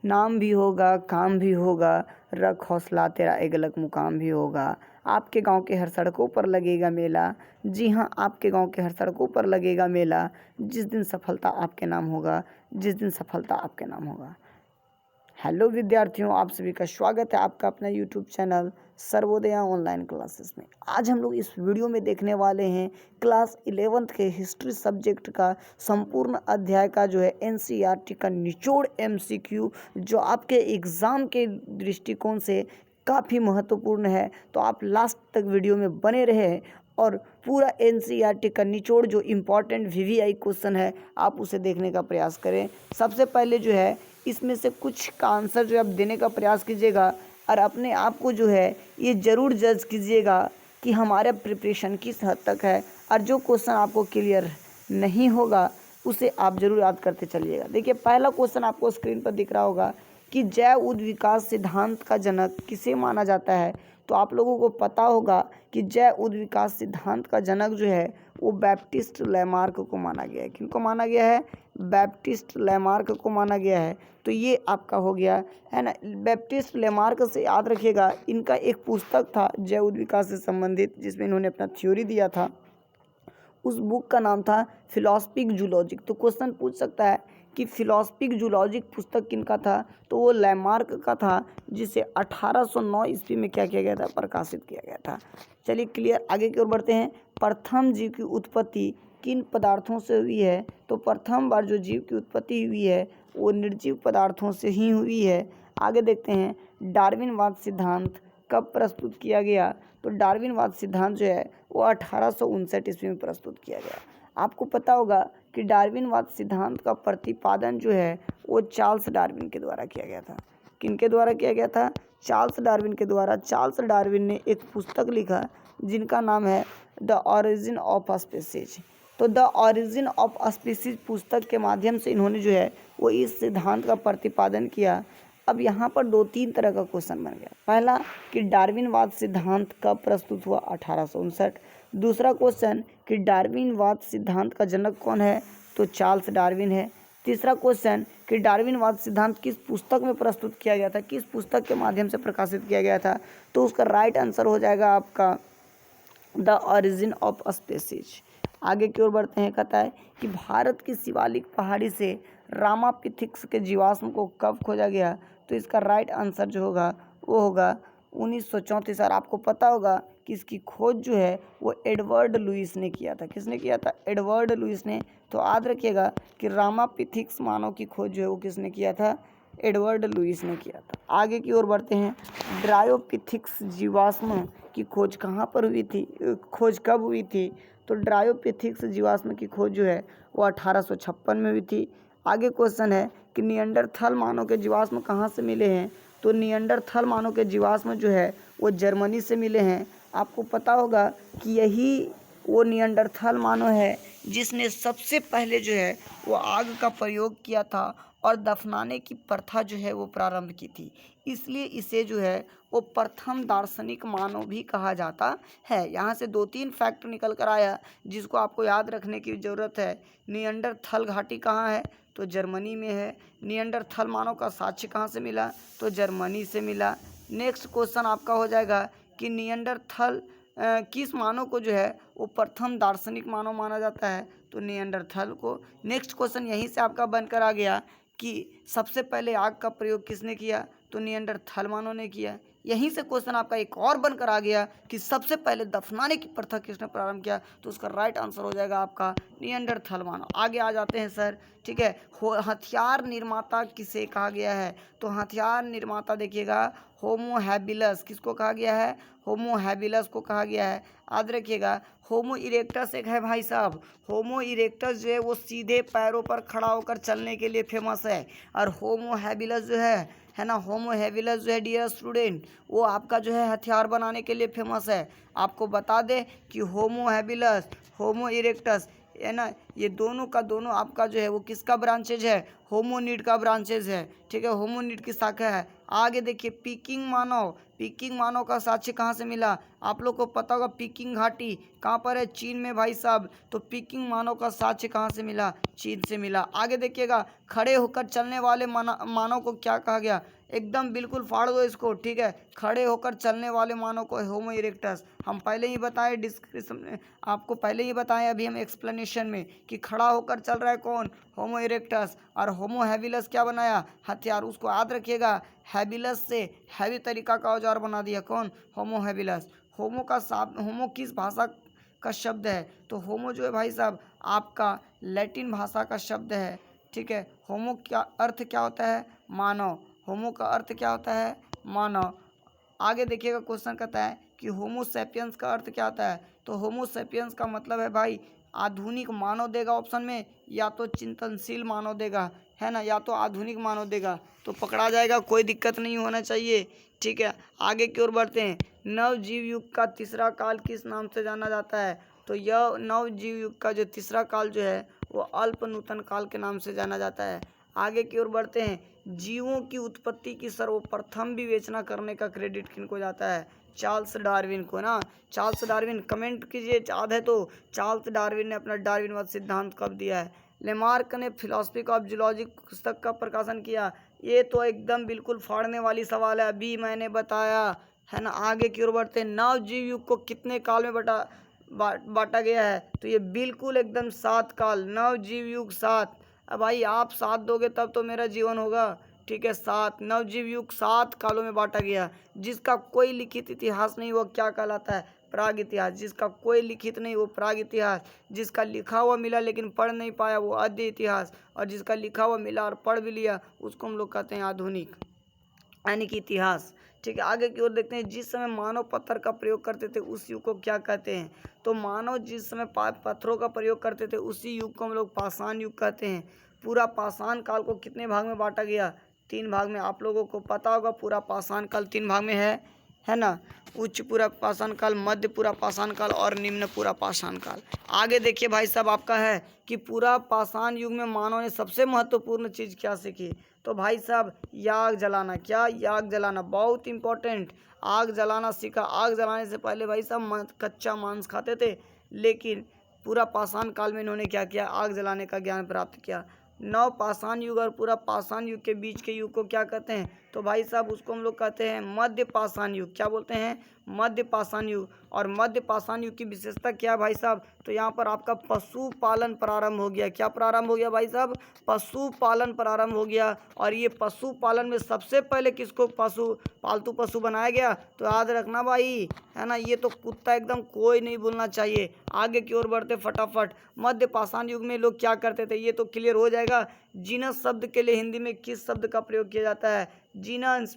नाम भी होगा, काम भी होगा, रख हौसला तेरा एक अलग मुकाम भी होगा। आपके गांव के हर सड़कों पर लगेगा मेला, जी हाँ आपके गांव के हर सड़कों पर लगेगा मेला, जिस दिन सफलता आपके नाम होगा, जिस दिन सफलता आपके नाम होगा। हेलो विद्यार्थियों, आप सभी का स्वागत है आपका अपना यूट्यूब चैनल सर्वोदया ऑनलाइन क्लासेस में। आज हम लोग इस वीडियो में देखने वाले हैं क्लास 11th के हिस्ट्री सब्जेक्ट का संपूर्ण अध्याय का जो है एनसीईआरटी का निचोड़ एमसीक्यू, जो आपके एग्ज़ाम के दृष्टिकोण से काफ़ी महत्वपूर्ण है। तो आप लास्ट तक वीडियो में बने रहे और पूरा एनसीईआरटी का निचोड़ जो इम्पॉर्टेंट वीवीआई क्वेश्चन है आप उसे देखने का प्रयास करें। सबसे पहले जो है इसमें से कुछ का आंसर जो आप देने का प्रयास कीजिएगा और अपने आप को जो है ये ज़रूर जज कीजिएगा कि हमारा प्रिपरेशन किस हद तक है, और जो क्वेश्चन आपको क्लियर नहीं होगा उसे आप ज़रूर याद करते चलिएगा। देखिए पहला क्वेश्चन आपको स्क्रीन पर दिख रहा होगा कि जैव उद्विकास सिद्धांत का जनक किसे माना जाता है। तो आप लोगों को पता होगा कि जैव उद्विकास सिद्धांत का जनक जो है वो बैप्टिस्ट लैमार्क को माना गया है। किनको माना गया है? बैप्टिस्ट लैमार्क को माना गया है। तो ये आपका हो गया है ना। बैप्टिस्ट लैमार्क से याद रखिएगा, इनका एक पुस्तक था जैव उद्विकास से संबंधित जिसमें इन्होंने अपना थ्योरी दिया था। उस बुक का नाम था फिलॉसफिक जूलॉजिक। तो क्वेश्चन पूछ सकता है कि फिलॉसफिक जूलॉजिक पुस्तक किनका था? तो वो लैमार्क का था, जिसे 1809 ईस्वी में क्या किया गया था? प्रकाशित किया गया था। चलिए क्लियर, आगे की ओर बढ़ते हैं। प्रथम जीव की उत्पत्ति किन पदार्थों से हुई है? तो प्रथम बार जो जीव की उत्पत्ति हुई है वो निर्जीव पदार्थों से ही हुई है। आगे देखते हैं, डार्विनवाद सिद्धांत कब प्रस्तुत किया गया? तो डार्विनवाद सिद्धांत जो है वो 1859 ईस्वी में प्रस्तुत किया गया। आपको पता होगा कि डार्विनवाद सिद्धांत का प्रतिपादन जो है वो चार्ल्स डार्विन के द्वारा किया गया था। किनके द्वारा किया गया था? चार्ल्स डार्विन के द्वारा। चार्ल्स डार्विन ने एक पुस्तक लिखा जिनका नाम है द ऑरिजिन ऑफ स्पीसीज। तो द ऑरिजिन ऑफ स्पीसीज पुस्तक के माध्यम से इन्होंने जो है वो इस सिद्धांत का प्रतिपादन किया। अब यहाँ पर 2-3 तरह का क्वेश्चन बन गया। पहला कि डार्विनवाद सिद्धांत कब प्रस्तुत हुआ? 1859। दूसरा क्वेश्चन कि डार्विनवाद सिद्धांत का जनक कौन है? तो चार्ल्स डार्विन है। तीसरा क्वेश्चन कि डार्विनवाद सिद्धांत किस पुस्तक में प्रस्तुत किया गया था, किस पुस्तक के माध्यम से प्रकाशित किया गया था? तो उसका राइट आंसर हो जाएगा आपका द ऑरिजिन ऑफ स्पीसीज। आगे की ओर बढ़ते हैं। कहता है कि भारत की शिवालिक पहाड़ी से रामापिथिक्स के जीवाश्म को कब खोजा गया? तो इसका राइट आंसर जो होगा वो होगा 1934। और आपको पता होगा कि इसकी खोज जो है वो एडवर्ड लुईस ने किया था। किसने किया था? एडवर्ड लुईस ने। तो याद रखिएगा कि रामापिथिक्स मानव की खोज जो है वो किसने किया था? एडवर्ड लुईस ने किया था। आगे की ओर बढ़ते हैं। ड्रायोपिथिक्स जीवाश्म की खोज कहाँ पर हुई थी? खोज कब हुई थी? तो ड्रायोपिथिक्स जीवाश्म की खोज जो है वो 1856 में हुई थी। आगे क्वेश्चन है कि निएंडरथल मानव के जीवाश्म कहाँ से मिले हैं? तो निएंडरथल मानव के जीवाश्म जो है वो जर्मनी से मिले हैं। आपको पता होगा कि यही वो निएंडरथल मानव है जिसने सबसे पहले जो है वो आग का प्रयोग किया था और दफनाने की प्रथा जो है वो प्रारंभ की थी। इसलिए इसे जो है वो प्रथम दार्शनिक मानव भी कहा जाता है। यहाँ से 2-3 फैक्ट निकल कर आया जिसको आपको याद रखने की ज़रूरत है। निएंडरथल घाटी कहाँ है? तो जर्मनी में है। निएंडरथल मानव का साक्ष्य कहाँ से मिला? तो जर्मनी से मिला। नेक्स्ट क्वेश्चन आपका हो जाएगा कि निएंडरथल किस मानव को जो है वो प्रथम दार्शनिक मानव माना जाता है? तो निएंडरथल को। नेक्स्ट क्वेश्चन यहीं से आपका बनकर आ गया कि सबसे पहले आग का प्रयोग किसने किया? तो निएंडरथल मानव ने किया। यहीं से क्वेश्चन आपका एक और बनकर आ गया कि सबसे पहले दफनाने की प्रथा किसने प्रारंभ किया? तो उसका राइट आंसर हो जाएगा आपका निएंडरथल मानव। आगे आ जाते हैं सर, ठीक है। हथियार निर्माता किसे कहा गया है? तो हथियार निर्माता देखिएगा होमो हैबिलस। किसको कहा गया है? होमो हैबिलस को कहा गया है। याद रखिएगा होमो इरेक्टस एक है भाई साहब। होमो इरेक्टस जो है वो सीधे पैरों पर खड़ा होकर चलने के लिए फेमस है, और होमो हैबिलस जो है ना, होमो हैबिलस जो है डियर स्टूडेंट वो आपका जो है हथियार बनाने के लिए फेमस है। आपको बता दें कि होमो हैबिलस, होमो इरेक्टस है ना, ये दोनों का दोनों आपका जो है वो किसका ब्रांचेज है, होमोनिड का ब्रांचेज है, ठीक है, होमोनिड की शाखा है। आगे देखिए पीकिंग मानव, पीकिंग मानव का साक्ष्य कहाँ से मिला, आप लोग को पता होगा पीकिंग घाटी कहाँ पर है, चीन में भाई साहब। तो पीकिंग मानव का साक्ष्य कहाँ से मिला, चीन से मिला। आगे देखिएगा खड़े होकर चलने वाले मानव को क्या कहा गया, एकदम बिल्कुल फाड़ दो इसको, ठीक है, खड़े होकर चलने वाले मानव को होमो इरेक्टस। हम पहले ही बताए डिस्क्रिप्शन में, आपको पहले ही बताए अभी हम एक्सप्लेनेशन में कि खड़ा होकर चल रहा है कौन, होमो इरेक्टस। और होमो हैबिलस क्या बनाया, हथियार, उसको याद रखिएगा, हैबिलस से हैवी तरीका का औजार बना दिया कौन, होमो हैबिलस। होमो का होमो किस भाषा का शब्द है, तो होमो जो है भाई साहब आपका लैटिन भाषा का शब्द है, ठीक है। होमो क्या अर्थ क्या होता है, मानव, होमो का अर्थ क्या होता है, मानव। आगे देखिएगा क्वेश्चन कहता है कि होमो सैपियंस का अर्थ क्या होता है, तो होमो सैपियंस का मतलब है भाई आधुनिक मानव देगा ऑप्शन में, या तो चिंतनशील मानव देगा, है ना, या तो आधुनिक मानव देगा, तो पकड़ा जाएगा, कोई दिक्कत नहीं होना चाहिए, ठीक है। आगे की ओर बढ़ते हैं। नवजीव युग का तीसरा काल किस नाम से जाना जाता है, तो यह नवजीव युग का जो तीसरा काल जो है वो अल्प नूतन काल के नाम से जाना जाता है। आगे की ओर बढ़ते हैं। जीवों की उत्पत्ति की सर्वप्रथम विवेचना करने का क्रेडिट किनको जाता है, चार्ल्स डार्विन को ना, चार्ल्स डार्विन। कमेंट कीजिए याद है तो, चार्ल्स डार्विन ने अपना डार्विनवाद सिद्धांत कब दिया है। लेमार्क ने फिलॉसफी ऑफ जूलॉजी पुस्तक का प्रकाशन किया, ये तो एकदम बिल्कुल फाड़ने वाली सवाल है, अभी मैंने बताया, है ना। आगे की ओर बढ़ते हैं। नवजीव युग को कितने काल में बांटा गया है, तो ये बिल्कुल एकदम 7 काल, नवजीव युग 7। अब भाई आप 7 दोगे तब तो मेरा जीवन होगा, ठीक है। 7 नवजीव युग 7 कालों में बांटा गया, जिसका कोई लिखित इतिहास नहीं वो क्या कहलाता है, प्राग इतिहास। जिसका कोई लिखित नहीं वो प्राग इतिहास, जिसका लिखा हुआ मिला लेकिन पढ़ नहीं पाया वो आद्य इतिहास, और जिसका लिखा हुआ मिला और पढ़ भी लिया उसको हम लोग कहते हैं आधुनिक, यानी कि इतिहास, ठीक है। आगे की ओर देखते हैं। जिस समय मानव पत्थर का प्रयोग करते थे उस युग को क्या कहते हैं, तो मानव जिस समय पत्थरों का प्रयोग करते थे उसी युग को हम लोग पाषाण युग कहते हैं। पूरा पाषाण काल को कितने भाग में बांटा गया, 3 भाग में। आप लोगों को पता होगा पूरा पाषाण काल 3 भाग में है ना, उच्च पूरा पाषाण काल, मध्य पूरा पाषाण काल और निम्न पूरा पाषाण काल। आगे देखिए भाई साहब आपका है कि पूरा पाषाण युग में मानव ने सबसे महत्वपूर्ण चीज़ क्या सीखी, तो भाई साहब याग जलाना। क्या, याग जलाना, बहुत इंपॉर्टेंट, आग जलाना सीखा। आग जलाने से पहले भाई साहब कच्चा मांस खाते थे, लेकिन पूरा पाषाण काल में इन्होंने क्या किया, आग जलाने का ज्ञान प्राप्त किया। नव पाषाण युग और पूरा पाषाण युग के बीच के युग को क्या कहते हैं, तो भाई साहब उसको हम लोग कहते हैं मध्य पाषाण युग। क्या बोलते हैं, मध्य पाषाण युग। और मध्य पाषाण युग की विशेषता क्या है भाई साहब, तो यहाँ पर आपका पशुपालन प्रारंभ हो गया। क्या प्रारंभ हो गया भाई साहब, पशुपालन प्रारंभ हो गया। और ये पशुपालन में सबसे पहले किसको पालतू पशु बनाया गया, तो याद रखना भाई, है ना, ये तो कुत्ता एकदम कोई नहीं भूलना चाहिए। आगे की ओर बढ़ते फटाफट। मध्य पाषाण युग में लोग क्या करते थे, ये तो क्लियर हो जाएगा। जीनस शब्द के लिए हिंदी में किस शब्द का प्रयोग किया जाता है, जीनस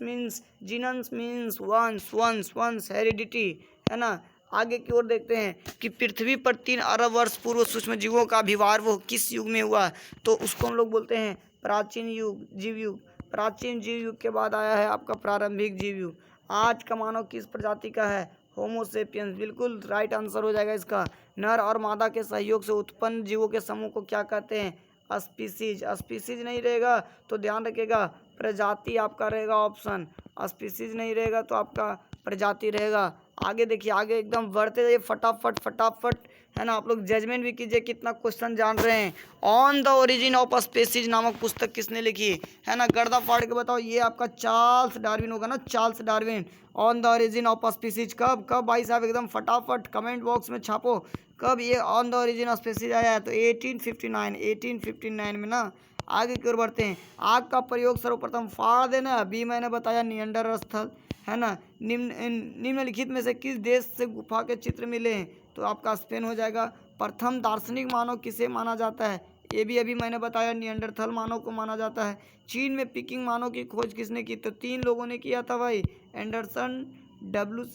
मीन्स वंश हेरिडिटी, है ना। आगे की ओर देखते हैं कि पृथ्वी पर 3 अरब वर्ष पूर्व सूक्ष्म जीवों का आविर्भाव किस युग में हुआ, तो उसको हम लोग बोलते हैं प्राचीन युग, जीव युग। प्राचीन जीव युग के बाद आया है आपका प्रारंभिक जीव युग। आज का मानव किस प्रजाति का है, होमोसेपियंस, बिल्कुल राइट आंसर हो जाएगा इसका। नर और मादा के सहयोग से उत्पन्न जीवों के समूह को क्या कहते हैं, स्पीसीज। स्पीसीज नहीं रहेगा तो ध्यान रखिएगा प्रजाति आपका रहेगा ऑप्शन, स्पीसीज नहीं रहेगा तो आपका प्रजाति रहेगा। आगे देखिए, आगे एकदम बढ़ते जाइए फटाफट फटाफट, है ना। आप लोग जजमेंट भी कीजिए कितना क्वेश्चन जान रहे हैं। On the origin of species नामक पुस्तक किसने लिखी, है ना, गर्दा फाड़ के बताओ। ये आपका चार्ल्स डार्विन होगा ना, Charles Darwin. On the origin of species कब भाई साहब, एकदम फटाफट कमेंट बॉक्स में छापो कब ये on the origin of species आया है, तो 1859 में ना। आगे की ओर बढ़ते हैं। आग का प्रयोग सर्वप्रथम फाड़ देना, अभी मैंने बताया नियंडर स्थल, है ना। निम्नलिखित में से किस देश से गुफा के चित्र मिले हैं, तो आपका स्पेन हो जाएगा। प्रथम दार्शनिक मानव किसे माना जाता है, ये भी अभी मैंने बताया नियंडरथल मानव को माना जाता है। चीन में पिकिंग मानव की खोज किसने की, तो 3 लोगों ने किया था भाई, एंडरसन, डब्ल्यू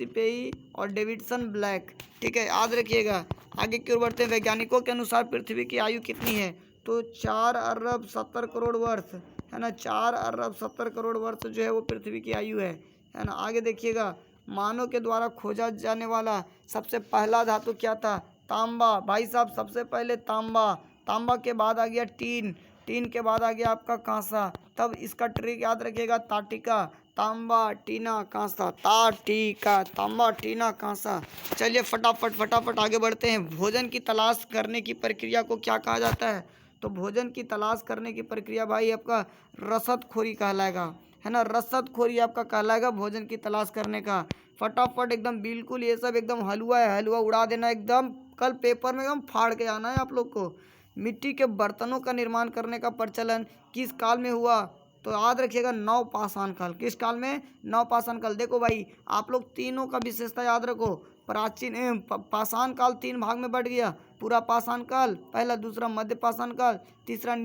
और डेविडसन ब्लैक, ठीक है, याद रखिएगा। आगे की ओर बढ़ते हैं। वैज्ञानिकों के अनुसार पृथ्वी की आयु कितनी है, तो 4 अरब 70 करोड़ वर्ष, है ना, 4 अरब 70 करोड़ वर्ष जो है वो पृथ्वी की आयु है ना। आगे देखिएगा, मानव के द्वारा खोजा जाने वाला सबसे पहला धातु क्या था, तांबा, भाई साहब सबसे पहले तांबा, तांबा के बाद आ गया टीन, टीन के बाद आ गया आपका कांसा। तब इसका ट्रिक याद रखिएगा, ताटिका, तांबा टीना कांसा, ताटिका, तांबा टीना कांसा। चलिए फटाफट फटाफट आगे बढ़ते हैं। भोजन की तलाश करने की प्रक्रिया को क्या कहा जाता है? तो भोजन की तलाश करने की प्रक्रिया भाई आपका रसदखोरी कहलाएगा, है ना, रसदखोरी आपका कहलाएगा भोजन की तलाश करने का। फटाफट एकदम बिल्कुल ये सब एकदम हलवा है, हलवा उड़ा देना एकदम, कल पेपर में एकदम फाड़ के आना है आप लोग को। मिट्टी के बर्तनों का निर्माण करने का प्रचलन किस काल में हुआ? तो याद रखिएगा नवपाषाण काल। किस काल में? नवपाषाण काल। देखो भाई आप लोग तीनों का विशेषता याद रखो। प्राचीन पाषाण काल 3 भाग में बढ़ गया। पूरा पाषाण काल पहला, दूसरा मध्य पाषाण काल, तीसरा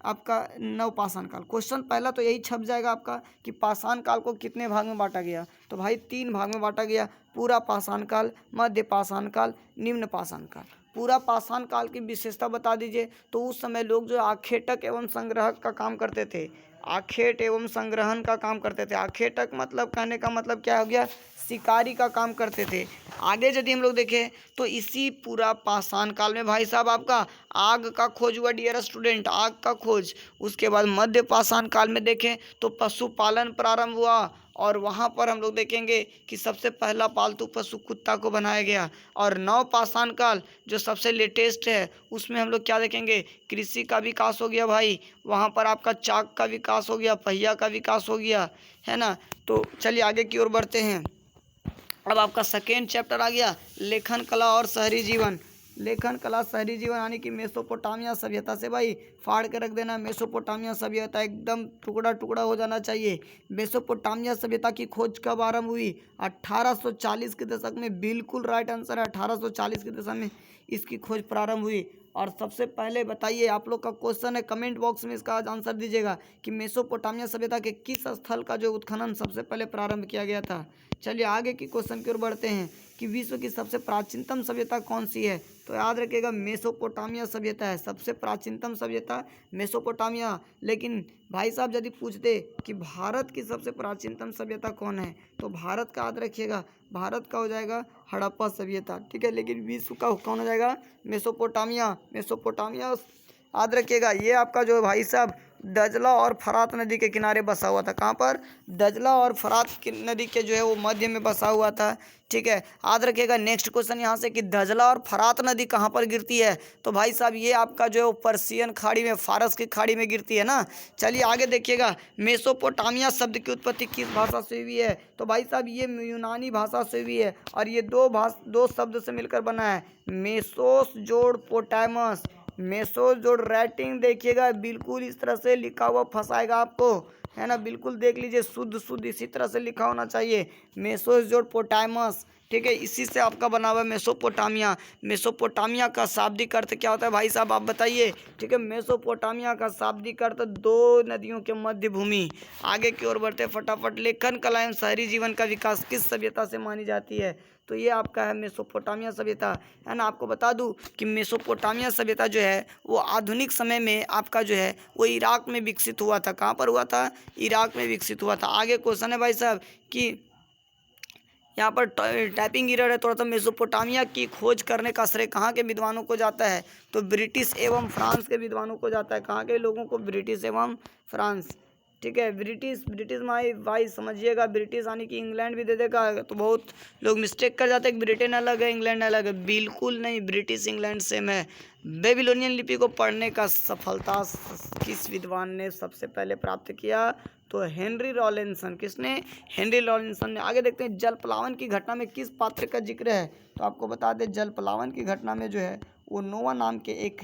आपका नवपाषाण काल। क्वेश्चन पहला तो यही छप जाएगा आपका कि पाषाण काल को कितने भाग में बांटा गया? तो भाई 3 भाग में बांटा गया। पूरा पाषाण काल, मध्य पाषाण काल, निम्न पाषाण काल। पूरा पाषाण काल की विशेषता बता दीजिए। तो उस समय लोग जो आखेटक एवं संग्रहक का काम करते थे, आखेट एवं संग्रहण का काम करते थे। आखेटक मतलब कहने का मतलब क्या हो गया? शिकारी का काम करते थे। आगे यदि हम लोग देखें तो इसी पूरा पाषाण काल में भाई साहब आपका आग का खोज हुआ डियर स्टूडेंट, आग का खोज। उसके बाद मध्य पाषाण काल में देखें तो पशुपालन प्रारंभ हुआ, और वहाँ पर हम लोग देखेंगे कि सबसे पहला पालतू पशु कुत्ता को बनाया गया। और नवपाषाण काल जो सबसे लेटेस्ट है उसमें हम लोग क्या देखेंगे? कृषि का विकास हो गया भाई, वहाँ पर आपका चाक का विकास हो गया, पहिया का विकास हो गया, है ना। तो चलिए आगे की ओर बढ़ते हैं। अब आपका सेकेंड चैप्टर आ गया लेखन कला और शहरी जीवन। लेखन कला शहरी जीवन यानी कि मेसोपोटामिया सभ्यता से भाई फाड़ के रख देना। मेसोपोटामिया सभ्यता एकदम टुकड़ा टुकड़ा हो जाना चाहिए। मेसोपोटामिया सभ्यता की खोज कब आरंभ हुई? 1840 के दशक में। बिल्कुल राइट आंसर है, 1840 के दशक में इसकी खोज प्रारंभ हुई। और सबसे पहले बताइए, आप लोग का क्वेश्चन है, कमेंट बॉक्स में इसका आंसर दीजिएगा कि मेसोपोटामिया सभ्यता के किस स्थल का जो उत्खनन सबसे पहले प्रारंभ किया गया था। चलिए आगे की क्वेश्चन की ओर बढ़ते हैं कि विश्व की सबसे प्राचीनतम सभ्यता कौन सी है? तो याद रखिएगा मेसोपोटामिया सभ्यता है सबसे प्राचीनतम सभ्यता, मेसोपोटामिया। लेकिन भाई साहब यदि पूछते कि भारत की सबसे प्राचीनतम सभ्यता कौन है, तो भारत का याद रखिएगा, भारत का हो जाएगा हड़प्पा सभ्यता, ठीक है। लेकिन विश्व का कौन हो जाएगा? मेसोपोटामिया। मेसोपोटामिया याद रखिएगा ये आपका जो भाई साहब दजला और फरात नदी के किनारे बसा हुआ था। कहाँ पर? दजला और फरात नदी के जो है वो मध्य में बसा हुआ था, ठीक है। याद रखिएगा नेक्स्ट क्वेश्चन यहाँ से कि दजला और फरात नदी कहाँ पर गिरती है? तो भाई साहब ये आपका जो है वो पर्शियन खाड़ी में, फारस की खाड़ी में गिरती है ना। चलिए आगे देखिएगा, मेसोपोटामिया शब्द की उत्पत्ति किस भाषा से हुई है? तो भाई साहब ये यूनानी भाषा से हुई है, और ये दो शब्द से मिलकर बना है, मेसोस जोड़ पोटामस। मेसोस जोड़ राइटिंग देखिएगा बिल्कुल इस तरह से लिखा हुआ फंसाएगा आपको, है ना। बिल्कुल देख लीजिए, शुद्ध शुद्ध इसी तरह से लिखा होना चाहिए, मेसोस जोड़ पोटामस, ठीक है। इसी से आपका बना हुआ है मेसोपोटामिया। मेसोपोटामिया का शाब्दिक अर्थ क्या होता है भाई साहब आप बताइए, ठीक है। मेसोपोटामिया का शाब्दिक अर्थ 2 नदियों के मध्य भूमि। आगे की ओर बढ़ते फटाफट। लेखन कला एवं शहरी जीवन का विकास किस सभ्यता से मानी जाती है? तो ये आपका है मेसोपोटामिया सभ्यता, है ना। आपको बता दूं कि मेसोपोटामिया सभ्यता जो है वो आधुनिक समय में आपका जो है वो इराक में विकसित हुआ था। कहाँ पर हुआ था? इराक में विकसित हुआ था। आगे क्वेश्चन है भाई साहब कि यहाँ पर टाइपिंग एरर है थोड़ा सा। मेसोपोटामिया की खोज करने का श्रेय कहाँ के विद्वानों को जाता है? तो ब्रिटिश एवं फ्रांस के विद्वानों को जाता है। कहाँ के लोगों को? ब्रिटिश एवं फ्रांस, ठीक है। ब्रिटिश भाई समझिएगा, ब्रिटिश यानी कि इंग्लैंड भी दे देगा, तो बहुत लोग मिस्टेक कर जाते हैं कि ब्रिटेन अलग है इंग्लैंड अलग है। बिल्कुल नहीं, ब्रिटिश इंग्लैंड सेम है। बेबीलोनियन लिपि को पढ़ने का सफलता किस विद्वान ने सबसे पहले प्राप्त किया? तो हेनरी रॉलिंसन। किसने? हेनरी रॉलिंसन ने। आगे देखते हैं जल प्लावन की घटना में किस पात्र का जिक्र है? तो आपको बता दें जल प्लावन की घटना में जो है वो नोवा नाम के एक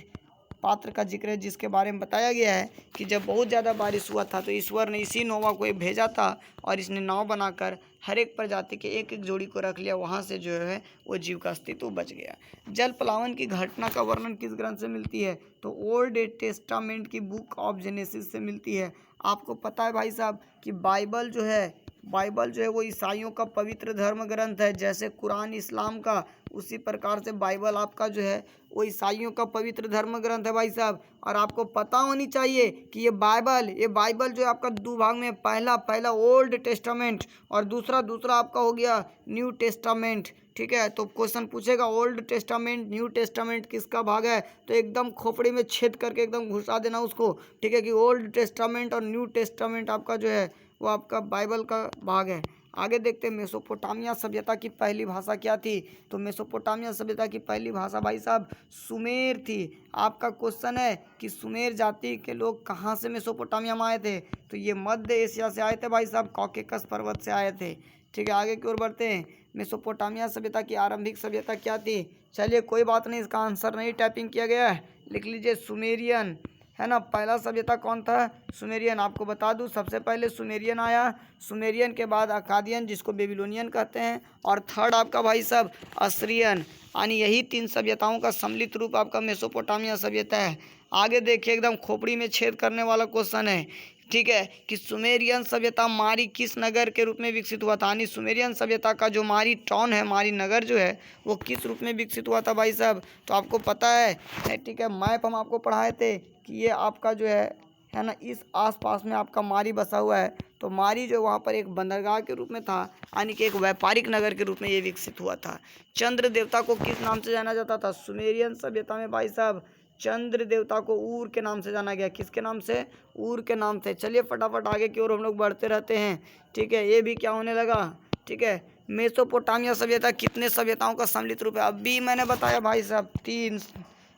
पात्र का जिक्र है, जिसके बारे में बताया गया है कि जब बहुत ज़्यादा बारिश हुआ था तो ईश्वर ने इसी नोवा को भेजा था, और इसने नाव बनाकर हर एक प्रजाति के एक एक जोड़ी को रख लिया। वहाँ से जो है वो जीव का अस्तित्व बच गया। जल प्लावन की घटना का वर्णन किस ग्रंथ से मिलती है? तो ओल्ड टेस्टामेंट की बुक ऑफ जेनेसिस से मिलती है। आपको पता है भाई साहब कि बाइबल जो है वो ईसाइयों का पवित्र धर्म ग्रंथ है। जैसे कुरान इस्लाम का, उसी प्रकार से बाइबल आपका जो है वो ईसाइयों का पवित्र धर्म ग्रंथ है भाई साहब। और आपको पता होनी चाहिए कि ये बाइबल जो है आपका दो भाग में, पहला ओल्ड टेस्टामेंट और दूसरा आपका हो गया न्यू टेस्टामेंट। ठीक है, तो क्वेश्चन पूछेगा ओल्ड टेस्टामेंट न्यू टेस्टामेंट किसका भाग है, तो एकदम खोपड़ी में छेद करके एकदम घुसा देना उसको। ठीक है, कि ओल्ड टेस्टामेंट और न्यू टेस्टामेंट आपका जो है वो आपका बाइबल का भाग है। आगे देखते हैं मेसोपोटामिया सभ्यता की पहली भाषा क्या थी। तो मेसोपोटामिया सभ्यता की पहली भाषा भाई साहब सुमेर थी। आपका क्वेश्चन है कि सुमेर जाति के लोग कहाँ से मेसोपोटामिया में आए थे, तो ये मध्य एशिया से आए थे भाई साहब, कॉकेकस पर्वत से आए थे। ठीक है, आगे की ओर बढ़ते हैं। मेसोपोटामिया सभ्यता की आरंभिक सभ्यता क्या थी। चलिए कोई बात नहीं, इसका आंसर नहीं टाइपिंग किया गया है, लिख लीजिए सुमेरियन, है ना। पहला सभ्यता कौन था, सुमेरियन। आपको बता दूं सबसे पहले सुमेरियन आया, सुमेरियन के बाद अकादियन जिसको बेबीलोनियन कहते हैं, और थर्ड आपका भाई साहब असीरियन। यानी यही तीन सभ्यताओं का सम्मिलित रूप आपका मेसोपोटामिया सभ्यता है। आगे देखिए, एकदम खोपड़ी में छेद करने वाला क्वेश्चन है। ठीक है, कि सुमेरियन सभ्यता मारी किस नगर के रूप में विकसित हुआ था। यानी सुमेरियन सभ्यता का जो मारी टाउन है, मारी नगर जो है वो किस रूप में विकसित हुआ था भाई साहब, तो आपको पता है। ठीक है, मैप हम आपको पढ़ाए थे कि ये आपका जो है ना, इस आसपास में आपका मारी बसा हुआ है। तो मारी जो वहाँ पर एक बंदरगाह के रूप में था, यानी कि एक व्यापारिक नगर के रूप में ये विकसित हुआ था। चंद्र देवता को किस नाम से जाना जाता था, सुमेरियन सभ्यता में भाई साहब चंद्र देवता को ऊर के नाम से जाना गया। किसके नाम से, ऊर के नाम से। चलिए फटाफट आगे की ओर हम लोग बढ़ते रहते हैं। ठीक है, ये भी क्या होने लगा। ठीक है, मेसोपोटामिया सभ्यता कितने सभ्यताओं का सम्मिलित रूप है, अभी मैंने बताया भाई साहब 3,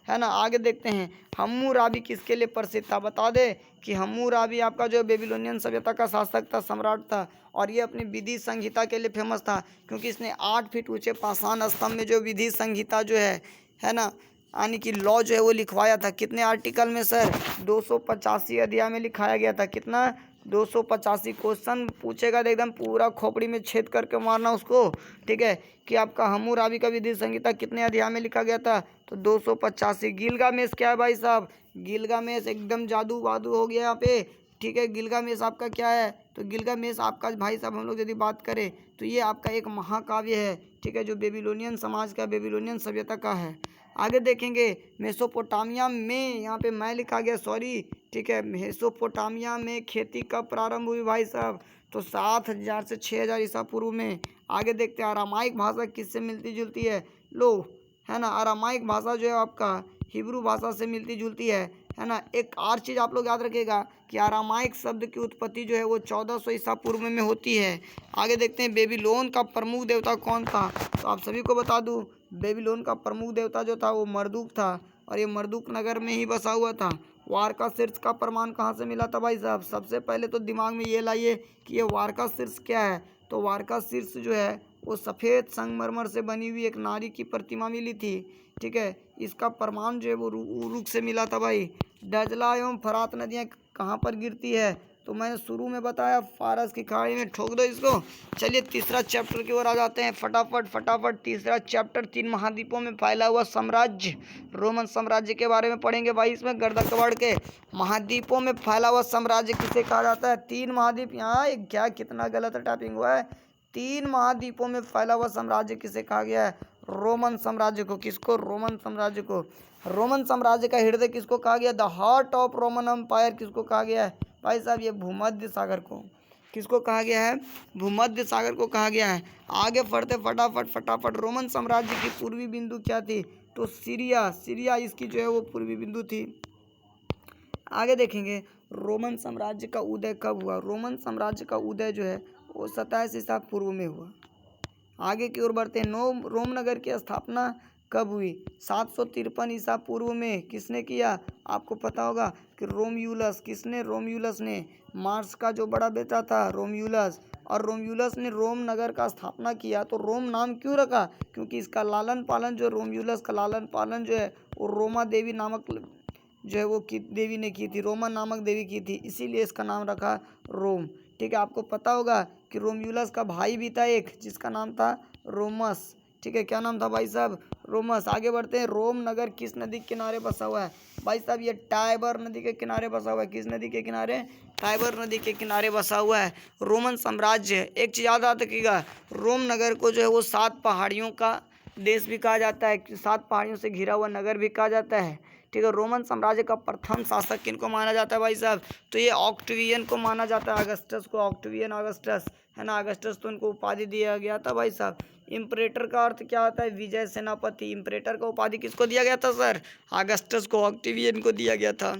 है ना। आगे देखते हैं, हम्मुराबी किसके लिए प्रसिद्ध था। बता दे कि हम्मुराबी आपका जो बेबीलोनियन सभ्यता का शासक था, सम्राट था, और ये अपनी विधि संहिता के लिए फेमस था, क्योंकि इसने 8 फीट ऊंचे पाषाण स्तंभ में जो विधि संहिता जो है ना, यानी कि लॉ जो है वो लिखवाया था। कितने आर्टिकल में सर, 285 अध्याय में लिखाया गया था। कितना, 285। क्वेश्चन पूछेगा तो एकदम पूरा खोपड़ी में छेद करके मारना उसको। ठीक है, कि आपका हम्मुराबी का विधि संहिता कितने अध्याय में लिखा गया था, तो 285। गिलगामेश क्या है भाई साहब, गिलगामेश एकदम जादू वादू हो गया यहाँ पे। ठीक है, गिलगामेश आपका क्या है, तो गिलगामेश आपका भाई साहब हम लोग यदि बात करें तो ये आपका एक महाकाव्य है। ठीक है, जो बेबीलोनियन समाज का, बेबीलोनियन सभ्यता का है। आगे देखेंगे, मेसोपोटामिया में, यहाँ पे मैं लिखा गया सॉरी। ठीक है, मेसोपोटामिया में खेती कब प्रारंभ हुई भाई साहब, तो 7000 से 6000 ईसा पूर्व में। आगे देखते हैं, अरामाइक भाषा किससे मिलती जुलती है, लो, है ना। अरामाइक भाषा जो है आपका हिब्रू भाषा से मिलती जुलती है ना। एक और चीज़ आप लोग याद रखिएगा कि अरामाइक शब्द की उत्पत्ति जो है वो 1400 ईसा पूर्व में होती है। आगे देखते हैं, बेबीलोन का प्रमुख देवता कौन था, तो आप सभी को बता दूं बेबीलोन का प्रमुख देवता जो था वो मर्दुक था, और ये मर्दुक नगर में ही बसा हुआ था। वारका शीर्ष का प्रमाण कहाँ से मिला था भाई साहब, सबसे पहले तो दिमाग में ये लाइए कि ये वारका शीर्ष क्या है। तो वारका शीर्ष जो है वो सफ़ेद संगमरमर से बनी हुई एक नारी की प्रतिमा मिली थी। ठीक है, इसका प्रमाण जो है वो उरुक से मिला था भाई। डजला एवं फरात नदियाँ कहाँ पर गिरती है, तो मैंने शुरू में बताया फारस की खाड़ी में, ठोक दो इसको। चलिए तीसरा चैप्टर की ओर आ जाते हैं, फटाफट। तीसरा चैप्टर 3 महाद्वीपों में फैला हुआ साम्राज्य, रोमन साम्राज्य के बारे में पढ़ेंगे भाई। इसमें गर्दन कबाड़ के, महाद्वीपों में फैला हुआ साम्राज्य किसे कहा जाता है, 3 महाद्वीप। यहाँ क्या कितना गलत टाइपिंग हुआ है, 3 महाद्वीपों में फैला हुआ साम्राज्य किसे कहा गया है, रोमन साम्राज्य को। किसको, रोमन साम्राज्य को। रोमन साम्राज्य का हृदय किसको कहा गया, the heart of Roman empire किसको कहा गया है भाई साहब, ये भूमध्य सागर को। किसको कहा गया है, भूमध्य सागर को कहा गया है। आगे बढ़ते फटाफट। रोमन साम्राज्य की पूर्वी बिंदु क्या थी, तो सीरिया इसकी जो है वो पूर्वी बिंदु थी। आगे देखेंगे, रोमन साम्राज्य का उदय कब हुआ। रोमन साम्राज्य का उदय जो है वो 27 ईसा पूर्व में हुआ। आगे की ओर बढ़ते हैं, रोम नगर की स्थापना कब हुई, 753 ईसा पूर्व में। किसने किया, आपको पता होगा कि रोम्यूलस। किसने, रोम्यूलस ने। मार्स का जो बड़ा बेटा था रोम्यूलस, और रोम्यूलस ने रोम नगर का स्थापना किया। तो रोम नाम क्यों रखा, क्योंकि इसका लालन पालन जो रोम्यूलस का लालन पालन जो है वो रोमा देवी नामक जो है वो देवी ने की थी, रोमा नामक देवी की थी, इसीलिए इसका नाम रखा रोम। ठीक है, आपको पता होगा कि रोम्यूलस का भाई भी था एक, जिसका नाम था रोमस। ठीक है, क्या नाम था भाई साहब, रोमस। आगे बढ़ते हैं, रोम नगर किस नदी के किनारे बसा हुआ है भाई साहब, ये टाइबर नदी के किनारे बसा हुआ है। किस नदी के किनारे, टाइबर नदी के किनारे बसा हुआ है रोमन साम्राज्य। एक चीज़ याद रखिएगा, रोम नगर को जो है वो 7 पहाड़ियों का देश भी कहा जाता है, 7 पहाड़ियों से घिरा हुआ नगर भी कहा जाता है। ठीक है, रोमन साम्राज्य का प्रथम शासक किनको माना जाता है भाई साहब? तो ये ऑक्टेवियन को माना जाता है, अगस्टस को, ऑक्टेवियन अगस्टस, है ना, अगस्टस तो उनको उपाधि दिया गया था भाई साहब। इम्परेटर का अर्थ क्या होता है? विजय सेनापति। इम्परेटर का उपाधि किसको दिया गया था सर? अगस्टस को, ऑक्टेवियन को दिया गया था।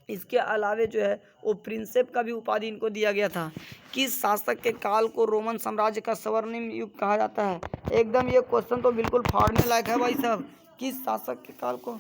इसके अलावे जो है वो प्रिंसेप का भी उपाधि इनको दिया गया था। किस शासक के काल को रोमन साम्राज्य का स्वर्णिम युग कहा जाता है? एकदम ये क्वेश्चन तो बिल्कुल फाड़ने लायक है भाई साहब। किस शासक के काल को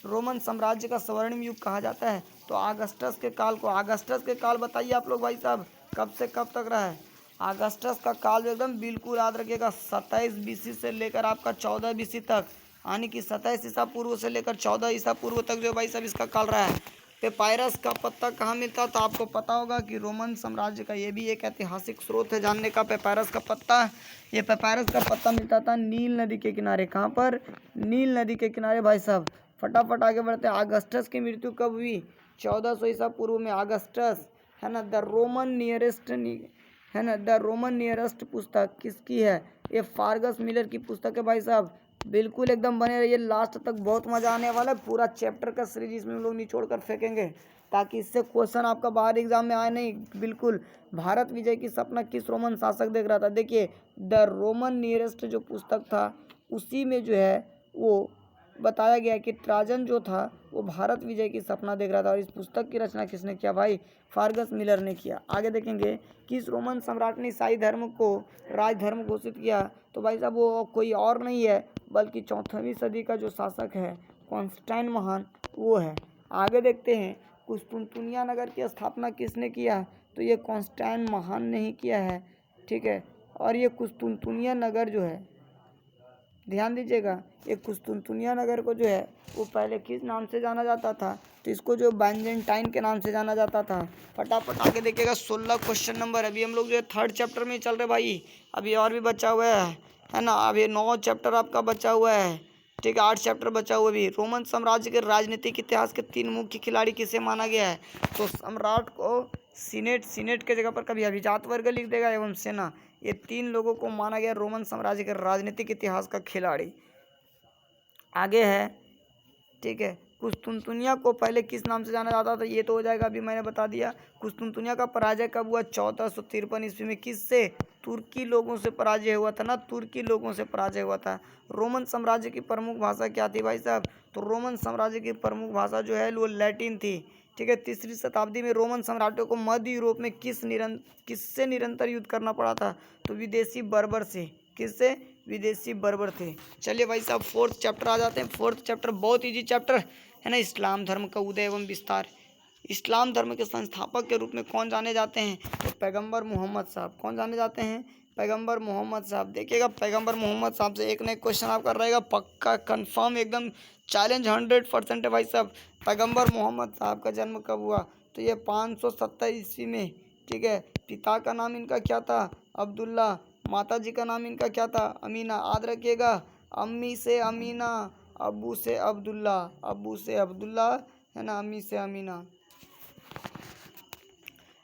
रोमन साम्राज्य का स्वर्णिम युग कहा जाता है? तो अगस्टस के काल को। अगस्टस के काल बताइए आप लोग भाई साहब, कब से कब तक रहा है? अगस्टस का काल एकदम बिल्कुल याद रखिएगा, 27 बीसी से लेकर आपका 14 बीसी तक, यानी कि 27 ईसा पूर्व से लेकर 14 ईसा पूर्व तक जो भाई साहब इसका काल रहा है। पेपायरस का पत्ता कहाँ मिलता? तो आपको पता होगा कि रोमन साम्राज्य का ये भी एक ऐतिहासिक स्रोत है जानने का, पेपायरस का पत्ता। ये पेपायरस का पत्ता मिलता था नील नदी के किनारे। कहाँ पर? नील नदी के किनारे भाई साहब। फटाफट आगे बढ़ते हैं। अगस्टस की मृत्यु कब हुई? 1400 ईसा पूर्व में अगस्टस, है ना। द रोमन नियरेस्ट, है ना, द रोमन नियरेस्ट पुस्तक किसकी है? ये फार्गस मिलर की पुस्तक है भाई साहब। बिल्कुल एकदम बने रहिए, लास्ट तक बहुत मजा आने वाला है। पूरा चैप्टर का सीरीज इसमें हम लोग निचोड़ कर फेंकेंगे, ताकि इससे क्वेश्चन आपका बाहर एग्जाम में आए नहीं। बिल्कुल। भारत विजय की सपना किस रोमन शासक देख रहा था? देखिए, द रोमन नियरेस्ट जो पुस्तक था उसी में जो है वो बताया गया कि ट्राजन जो था वो भारत विजय की सपना देख रहा था। और इस पुस्तक की रचना किसने किया भाई? फार्गस मिलर ने किया। आगे देखेंगे, किस रोमन सम्राट ने ईसाई धर्म को राजधर्म घोषित किया? तो भाई साहब वो कोई और नहीं है बल्कि 4वीं सदी का जो शासक है कॉन्स्टेंटाइन महान, वो है। आगे देखते हैं, कुस्तुनतुनिया नगर की स्थापना किसने किया? तो ये कॉन्स्टेंटाइन महान ने ही किया है। ठीक है, और ये कुस्तुनतुनिया नगर जो है, ध्यान दीजिएगा, ये कुस्तुनतुनिया नगर को जो है वो पहले किस नाम से जाना जाता था? तो इसको जो बाइजेंटाइन के नाम से जाना जाता था। फटाफट आगे देखिएगा, 16 क्वेश्चन नंबर। अभी हम लोग जो है 3rd चैप्टर में चल रहे भाई, अभी और भी बचा हुआ है ना। अभी 9 चैप्टर आपका बचा हुआ है। ठीक है, 8 चैप्टर बचा हुआ भी। रोमन साम्राज्य के राजनीतिक इतिहास के 3 मुख्य खिलाड़ी किसे माना गया है? तो सम्राट को, सीनेट के जगह पर कभी अभिजात वर्ग लिख देगा, एवं सेना, ये 3 लोगों को माना गया रोमन साम्राज्य के राजनीतिक इतिहास का खिलाड़ी। आगे है, ठीक है, कुस्तुनतुनिया को पहले किस नाम से जाना जाता था? ये तो हो जाएगा, अभी मैंने बता दिया। कुस्तुनतुनिया का पराजय कब हुआ? 1453 ईस्वी में। किससे? तुर्की लोगों से पराजय हुआ था ना, तुर्की लोगों से पराजय हुआ था। रोमन साम्राज्य की प्रमुख भाषा क्या थी भाई साहब? तो रोमन साम्राज्य की प्रमुख भाषा जो है वो लैटिन थी। ठीक है, 3री शताब्दी में रोमन सम्राटों को मध्य यूरोप में किससे निरंतर युद्ध करना पड़ा था? तो विदेशी बर्बर से। किससे? विदेशी बर्बर थे। चलिए भाई साहब 4th चैप्टर आ जाते हैं। 4th चैप्टर बहुत ईजी चैप्टर है ना, इस्लाम धर्म का उदय एवं विस्तार। इस्लाम धर्म के संस्थापक के रूप में कौन जाने जाते हैं? तो पैगंबर मोहम्मद साहब। कौन जाने जाते हैं? पैगंबर मोहम्मद साहब। देखिएगा, पैगंबर मोहम्मद साहब से एक ना एक क्वेश्चन आपका रहेगा पक्का, कंफर्म, एकदम चैलेंज 100% है भाई साहब। पैगंबर मोहम्मद साहब का जन्म कब हुआ? तो ये 570 ईस्वी में। ठीक है, पिता का नाम इनका क्या था? अब्दुल्ला। माता जी का नाम इनका क्या था? अमीना। याद रखिएगा, अम्मी से अमीना, अब्बू से अब्दुल्ला, अब्बू से अब्दुल्ला, है ना, अम्मी से अमीना।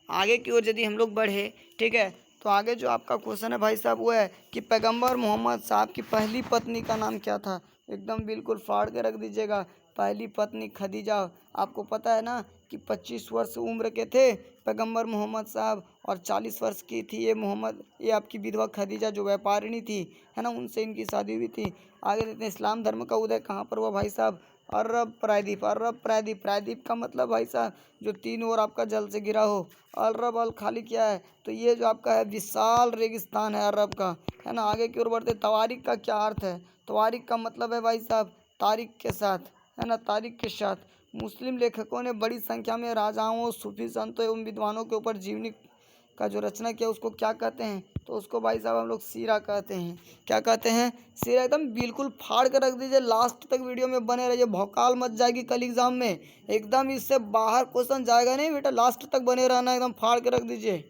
आगे की ओर यदि हम लोग बढ़े, ठीक है, तो आगे जो आपका क्वेश्चन है भाई साहब वो है कि पैगंबर मोहम्मद साहब की पहली पत्नी का नाम क्या था? एकदम बिल्कुल फाड़ के रख दीजिएगा। पहली पत्नी खदीजा। आपको पता है ना कि 25 वर्ष उम्र के थे पैगंबर मोहम्मद साहब, और 40 वर्ष की थी ये आपकी विधवा खदीजा जो व्यापारिणी थी, है ना, उनसे इनकी शादी हुई थी। आगे देखते हैं, इस्लाम धर्म का उदय कहाँ पर हुआ भाई साहब? अरब प्रायद्वीप। अरब प्रायद्वीप, प्रायद्वीप का मतलब भाई साहब जो 3 ओर आपका जल से घिरा हो। अरब अल खाली क्या है? तो ये जो आपका है विशाल रेगिस्तान है अरब का, है ना। आगे की ओर बढ़ते, तवारीख का क्या अर्थ है? तवारीख का मतलब है भाई साहब तारीख के साथ, है ना, तारीख के साथ। मुस्लिम लेखकों ने बड़ी संख्या में राजाओं, सूफी संतों एवं विद्वानों के ऊपर जीवनी का जो रचना किया उसको क्या कहते हैं? तो उसको भाई साहब हम लोग सीरा कहते हैं। क्या कहते हैं? सीरा। एकदम बिल्कुल फाड़ कर रख दीजिए, लास्ट तक वीडियो में बने रहिए, भौकाल मच जाएगी कल एग्जाम में। एकदम इससे बाहर क्वेश्चन जाएगा नहीं बेटा, लास्ट तक बने रहना, एकदम फाड़ के रख दीजिए।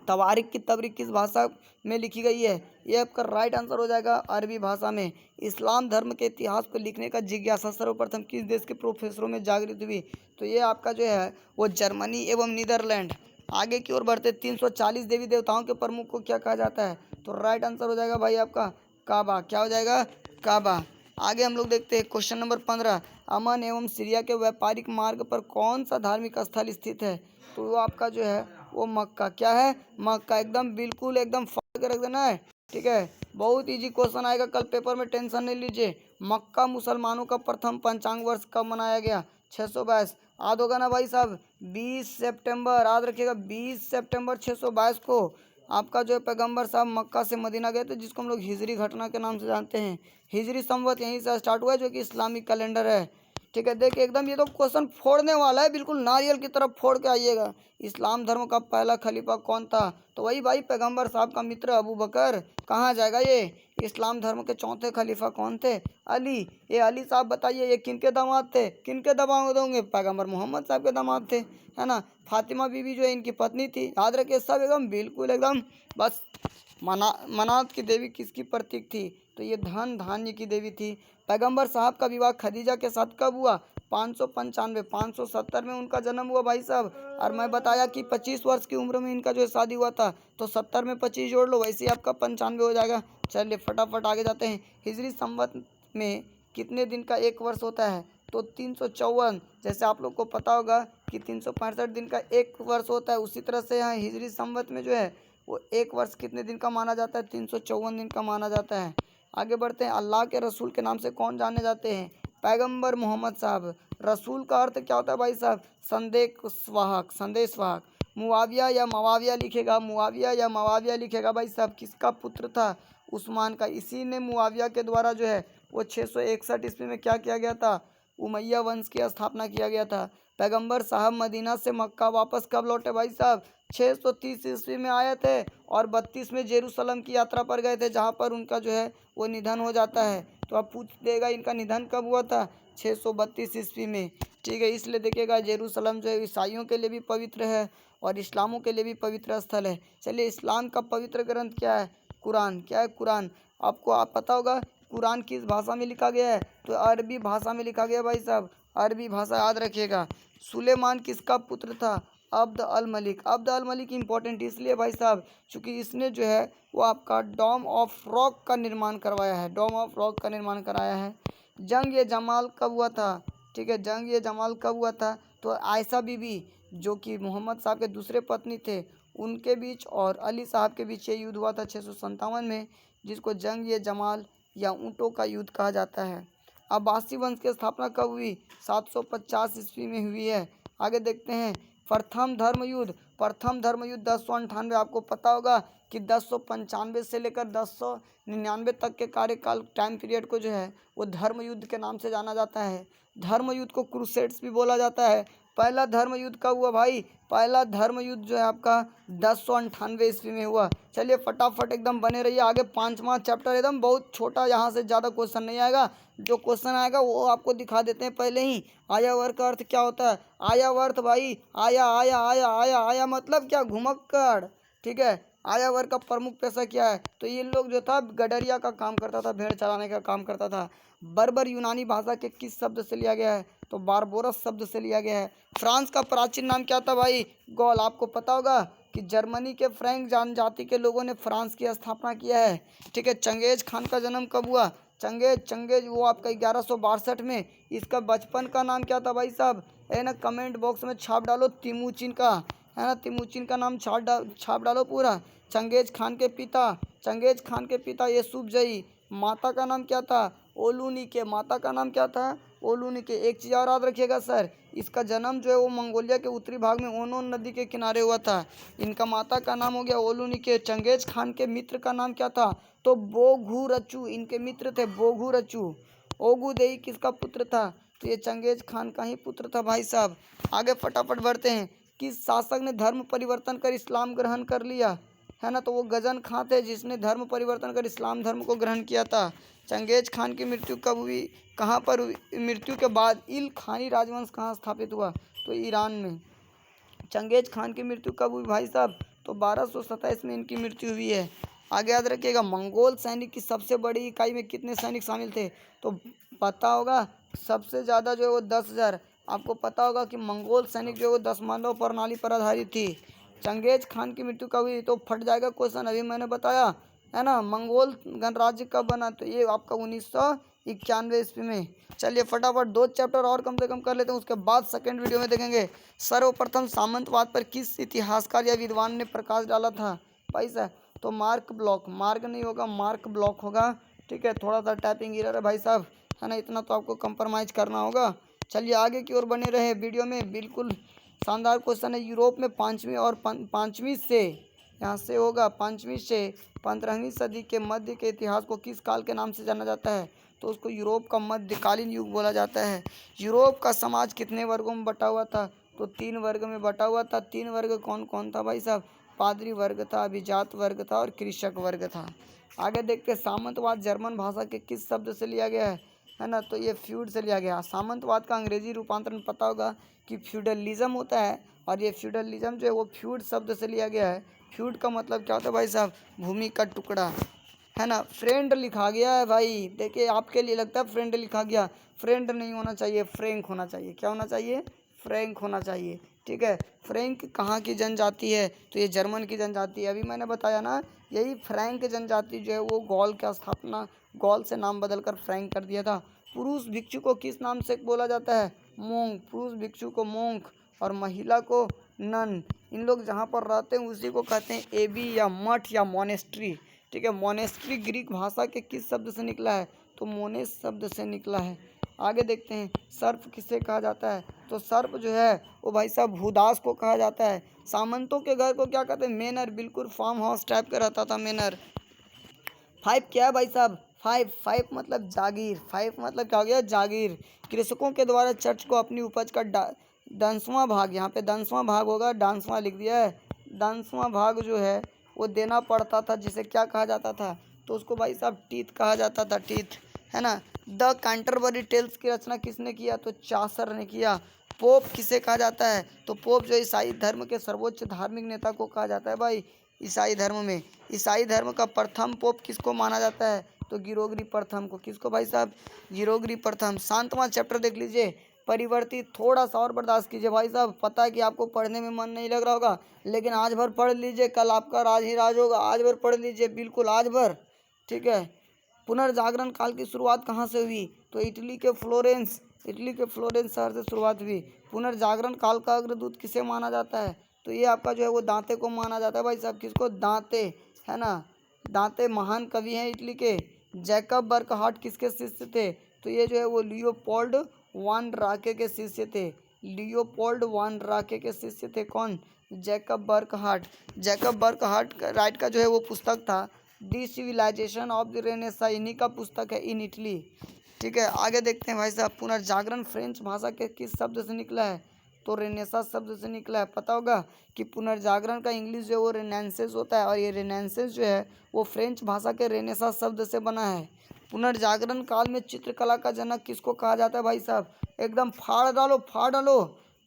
तवारीख की तबरीक किस भाषा में लिखी गई है? ये आपका राइट आंसर हो जाएगा, अरबी भाषा में। इस्लाम धर्म के इतिहास को लिखने का जिज्ञासा सर्वप्रथम किस देश के प्रोफेसरों में जागृत हुई? तो ये आपका जो है वो जर्मनी एवं नीदरलैंड। आगे की ओर बढ़ते, 340 देवी देवताओं के प्रमुख को क्या कहा जाता है? तो राइट आंसर हो जाएगा भाई आपका काबा। क्या हो जाएगा? काबा। आगे हम लोग देखते हैं क्वेश्चन नंबर 15। अमन एवं सीरिया के व्यापारिक मार्ग पर कौन सा धार्मिक स्थल स्थित है? तो वो आपका जो है वो मक्का। क्या है? मक्का। एकदम बिल्कुल एकदम फाड़ के रख देना है। ठीक है, बहुत इजी क्वेश्चन आएगा कल पेपर में, टेंशन नहीं लीजिए। मक्का मुसलमानों का प्रथम पंचांग वर्ष कब मनाया गया? 622। याद होगा ना भाई साहब? 20 सितंबर, याद रखिएगा 20 सितंबर 622 को आपका जो है पैगंबर साहब मक्का से मदीना गए थे, जिसको हम लोग हिजरी घटना के नाम से जानते हैं। हिजरी संवत यहीं से स्टार्ट हुआ है, जो कि इस्लामिक कैलेंडर है। ठीक है, देखिए एकदम ये तो क्वेश्चन फोड़ने वाला है, बिल्कुल नारियल की तरफ फोड़ के आइएगा। इस्लाम धर्म का पहला खलीफा कौन था? तो वही भाई पैगंबर साहब का मित्र अबू बकर। कहाँ जाएगा ये? इस्लाम धर्म के चौथे खलीफा कौन थे? अली। ये अली साहब बताइए ये किनके दामाद थे? किनके दामाद होंगे? पैगंबर मोहम्मद साहब के दामाद थे, है ना। फातिमा बीबी जो है इनकी पत्नी थी। याद रखिए सब एकदम बिल्कुल एकदम। बस मनात की देवी किसकी प्रतीक थी? तो ये धन धान्य की देवी थी। पैगंबर साहब का विवाह खदीजा के साथ कब हुआ? 570 में उनका जन्म हुआ भाई साहब। और मैं बताया कि 25 वर्ष की उम्र में इनका जो है शादी हुआ था, तो 70 में 25 जोड़ लो, वैसे ही आपका 95 हो जाएगा। चलिए फटाफट आगे जाते हैं। हिजरी संवत में कितने दिन का एक वर्ष होता है? तो 354। जैसे आप लोग को पता होगा कि 365 दिन का एक वर्ष होता है, उसी तरह से यहाँ हिजरी संवत में जो है वो एक वर्ष कितने दिन का माना जाता है? 354 दिन का माना जाता है। आगे बढ़ते हैं। अल्लाह के रसूल के नाम से कौन जाने जाते हैं? पैगंबर मोहम्मद साहब। रसूल का अर्थ क्या होता है भाई साहब? संदेशवाहक, संदेशवाहक। मुआविया या मवाविया लिखेगा, मुआविया या मवाविया लिखेगा भाई साहब। किसका पुत्र था? उस्मान का। इसी ने मुआविया के द्वारा जो है वो 661 ईस्वी में क्या किया गया था? उमैया वंश की स्थापना किया गया था। पैगंबर साहब मदीना से मक्का वापस कब लौटे भाई साहब? 630 ईस्वी में आए थे और 32 में जेरूसलम की यात्रा पर गए थे, जहाँ पर उनका जो है वो निधन हो जाता है। तो आप पूछ देगा इनका निधन कब हुआ था? 632 ईस्वी में। ठीक है, इसलिए देखिएगा जेरूसलम जो है ईसाइयों के लिए भी पवित्र है और इस्लामों के लिए भी पवित्र स्थल है। चलिए, इस्लाम का पवित्र ग्रंथ क्या है? कुरान। क्या है? कुरान। आपको आप पता होगा कुरान किस भाषा में लिखा गया है? तो अरबी भाषा में लिखा गया भाई साहब, अरबी भाषा याद रखिएगा। सुलेमान किसका पुत्र था? अब्द अल मलिक। अब्द अल मलिक इंपॉर्टेंट इसलिए भाई साहब क्योंकि इसने जो है वो आपका डोम ऑफ रॉक का निर्माण करवाया है, डोम ऑफ रॉक का निर्माण कराया है। जंग ए जमाल कब हुआ था? ठीक है, जंग ए जमाल कब हुआ था? तो आयशा बीबी जो कि मोहम्मद साहब के दूसरे पत्नी थे, उनके बीच और अली साहब के बीच ये युद्ध हुआ था 657 में, जिसको जंग ए जमाल या ऊँटों का युद्ध कहा जाता है। अब्बासी वंश की स्थापना कब हुई? 750 ईस्वी में हुई है। आगे देखते हैं। प्रथम धर्म युद्ध। प्रथम धर्म युद्ध 1098। आपको पता होगा कि 1095 से लेकर 1099 तक के कार्यकाल टाइम पीरियड को जो है वो धर्म युद्ध के नाम से जाना जाता है। धर्म युद्ध को क्रूसेड्स भी बोला जाता है। पहला धर्म युद्ध कब हुआ भाई? पहला धर्म युद्ध जो है आपका 1098 ईस्वी में हुआ। चलिए फटाफट एकदम बने रहिए। आगे 5वां चैप्टर एकदम बहुत छोटा, यहाँ से ज़्यादा क्वेश्चन नहीं आएगा। जो क्वेश्चन आएगा वो आपको दिखा देते हैं पहले ही। आयावर्त का अर्थ क्या होता है? आयावर्त भाई, आया आया आया आया आया मतलब क्या? घुमक्कड़। ठीक है, आयावर्त का प्रमुख पेशा क्या है? तो ये लोग जो था गडरिया का काम करता था, भेड़ चराने का काम करता था। बर्बर यूनानी भाषा के किस शब्द से लिया गया है? तो बारबोरस शब्द से लिया गया है। फ्रांस का प्राचीन नाम क्या था भाई? गॉल। आपको पता होगा कि जर्मनी के फ्रैंक जनजाति के लोगों ने फ्रांस की स्थापना किया है। ठीक है, चंगेज खान का जन्म कब हुआ? चंगेज वो आपका 1162 में। इसका बचपन का नाम क्या था भाई साहब? है ना, कमेंट बॉक्स में छाप डालो तिमुचिन का, है ना, तिमुचिन का नाम छाप डालो पूरा। चंगेज खान के पिता यूसुफ जई। माता का नाम क्या था? ओलूनी के। माता का नाम क्या था? ओलूनी के। एक चीज़ और याद रखिएगा सर, इसका जन्म जो है वो मंगोलिया के उत्तरी भाग में ओनोन नदी के किनारे हुआ था। इनका माता का नाम हो गया ओलूनी के। चंगेज खान के मित्र का नाम क्या था? तो बोघू रचू। इनके मित्र थे बोघू रचू। ओगुदेई किसका पुत्र था? तो ये चंगेज खान का ही पुत्र था भाई साहब। आगे फटाफट बढ़ते हैं। किस शासक ने धर्म परिवर्तन कर इस्लाम ग्रहण कर लिया? है ना, तो वो गजन खां थे जिसने धर्म परिवर्तन कर इस्लाम धर्म को ग्रहण किया था। चंगेज खान की मृत्यु कब हुई? कहाँ पर हुई? मृत्यु के बाद इल खानी राजवंश कहाँ स्थापित हुआ? तो ईरान में। चंगेज खान की मृत्यु कब हुई भाई साहब? तो 1227 में इनकी मृत्यु हुई है। आगे याद रखिएगा, मंगोल सैनिक की सबसे बड़ी इकाई में कितने सैनिक शामिल थे? तो पता होगा सबसे ज़्यादा जो है वो 10,000। आपको पता होगा कि मंगोल सैनिक जो है वो 10 मानव प्रणाली पर आधारित थी। चंगेज खान की मृत्यु कब हुई? तो फट जाएगा क्वेश्चन, अभी मैंने बताया है ना। मंगोल गणराज्य कब बना, तो ये आपका 1991 ईस्वी में। चलिए फटाफट 2 चैप्टर और कम से कम कर लेते हैं, उसके बाद सेकंड वीडियो में देखेंगे। सर्वप्रथम सामंतवाद पर किस इतिहासकार या विद्वान ने प्रकाश डाला था भाई साहब, तो मार्क ब्लॉक, मार्क नहीं होगा, मार्क ब्लॉक होगा। ठीक है, थोड़ा सा टाइपिंग एरर है भाई साहब, है ना, इतना तो आपको कंप्रोमाइज़ करना होगा। चलिए आगे की ओर बने रहे वीडियो में, बिल्कुल शानदार क्वेश्चन है। यूरोप में पाँचवीं से, यहाँ से होगा 5वीं से 15वीं सदी के मध्य के इतिहास को किस काल के नाम से जाना जाता है, तो उसको यूरोप का मध्यकालीन युग बोला जाता है। यूरोप का समाज कितने वर्गों में बटा हुआ था, तो 3 वर्ग में बटा हुआ था। 3 वर्ग कौन कौन था भाई साहब, पादरी वर्ग था, अभिजात वर्ग था और कृषक वर्ग था। आगे देखते हैं, सामंतवाद जर्मन भाषा के किस शब्द से लिया गया है ना, तो ये फ्यूड से लिया गया। सामंतवाद का अंग्रेजी रूपांतरण पता होगा कि फ्यूडलिज्म होता है, और ये फ्यूडलिज्म जो है वो फ्यूड शब्द से लिया गया है। फ्यूड का मतलब क्या होता है भाई साहब, भूमि का टुकड़ा, है ना। फ्रेंड लिखा गया है भाई, देखिए आपके लिए लगता है फ्रेंड लिखा गया, फ्रेंड नहीं होना चाहिए, फ्रैंक होना चाहिए। क्या होना चाहिए, फ्रैंक होना चाहिए। ठीक है, फ्रैंक कहाँ की जनजाति है, तो ये जर्मन की जनजाति है। अभी मैंने बताया ना, यही फ्रैंक जनजाति जो है वो गॉल का स्थापना, गॉल से नाम बदलकर फ्रैंक कर दिया था। पुरुष भिक्षु को किस नाम से बोला जाता है, मोंक, पुरुष भिक्षु को मोंक और महिला को नन। इन लोग जहाँ पर रहते हैं उसी को कहते हैं एबी या मठ या मोनेस्ट्री। ठीक है, मोनेस्ट्री ग्रीक भाषा के किस शब्द से निकला है, तो मोनेस शब्द से निकला है। आगे देखते हैं, सर्प किसे कहा जाता है, तो सर्प जो है वो भाई साहब भूदास को कहा जाता है। सामंतों के घर को क्या कहते हैं, मेनर, बिल्कुल फार्म हाउस टाइप का रहता था मेनर। 5 क्या है भाई साहब, 5 मतलब जागीर, 5 मतलब क्या हो गया, जागीर। कृषकों के द्वारा चर्च को अपनी उपज का 10वां भाग, यहाँ पे 10वां भाग होगा, 10वां लिख दिया है, 10वां भाग जो है वो देना पड़ता था, जिसे क्या कहा जाता था, तो उसको भाई साहब टीथ कहा जाता था, टीथ, है ना। द कैंटरबरी टेल्स की रचना किसने किया, तो चासर ने किया। पोप किसे कहा जाता है, तो पोप जो ईसाई धर्म के सर्वोच्च धार्मिक नेता को कहा जाता है भाई। ईसाई धर्म में, ईसाई धर्म का प्रथम पोप किसको माना जाता है, तो गिरोगरी प्रथम को। किसको भाई साहब, गिरोगरी प्रथम। 7वां चैप्टर देख लीजिए, परिवर्तित। थोड़ा सा और बर्दाश्त कीजिए भाई साहब, पता है कि आपको पढ़ने में मन नहीं लग रहा होगा, लेकिन आज भर पढ़ लीजिए, कल आपका राज ही राज होगा। आज भर पढ़ लीजिए, बिल्कुल आज भर। ठीक है, पुनर्जागरण काल की शुरुआत कहाँ से हुई, तो इटली के फ्लोरेंस, इटली के फ्लोरेंस शहर से शुरुआत हुई। पुनर्जागरण काल का अग्रदूत किसे माना जाता है, तो ये आपका जो है वो दांते को माना जाता है भाई साहब। किसको, दांते, है ना। दांते महान कवि हैं इटली के। जैकब बर्कहार्ट किसके शिष्य थे, तो ये जो है वो लियोपोल्ड वान राके के शिष्य थे। लियोपोल्ड वान राके के शिष्य थे कौन, Jacob Burckhardt. Jacob Burckhardt right का जो है वो पुस्तक था दी सिविलाइजेशन ऑफ द रेनेसा, इन्हीं का पुस्तक है, इन इटली। ठीक है, आगे देखते हैं भाई साहब, पुनर्जागरण फ्रेंच भाषा के किस शब्द से निकला है, तो रेनेसा शब्द से निकला है। पता होगा कि पुनर्जागरण का इंग्लिश जो है वो रेनेसेंस होता है, और ये रेनेसेंस जो है वो फ्रेंच भाषा के रेनेसा शब्द से बना है। पुनर्जागरण काल में चित्रकला का जनक किसको कहा जाता है भाई साहब, एकदम फाड़ डालो, फाड़ डालो।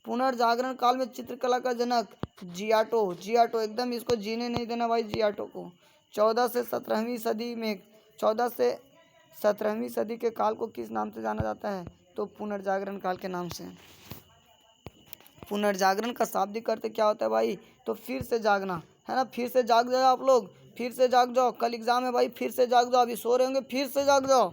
पुनर्जागरण काल में चित्रकला का जनक जियाटो, जियाटो, एकदम इसको जीने नहीं देना भाई, जियाटो को। 14 से 17वीं सदी में, 14 से 17वीं सदी के काल को किस नाम से जाना जाता है, तो पुनर्जागरण काल के नाम से। पुनर्जागरण का शाब्दिक अर्थ क्या होता है भाई, तो फिर से जागना, है ना। फिर से जाग जाओ आप लोग, फिर से जाग जाओ, कल एग्जाम है भाई, फिर से जाग जाओ, अभी सो रहे होंगे, फिर से जाग जाओ।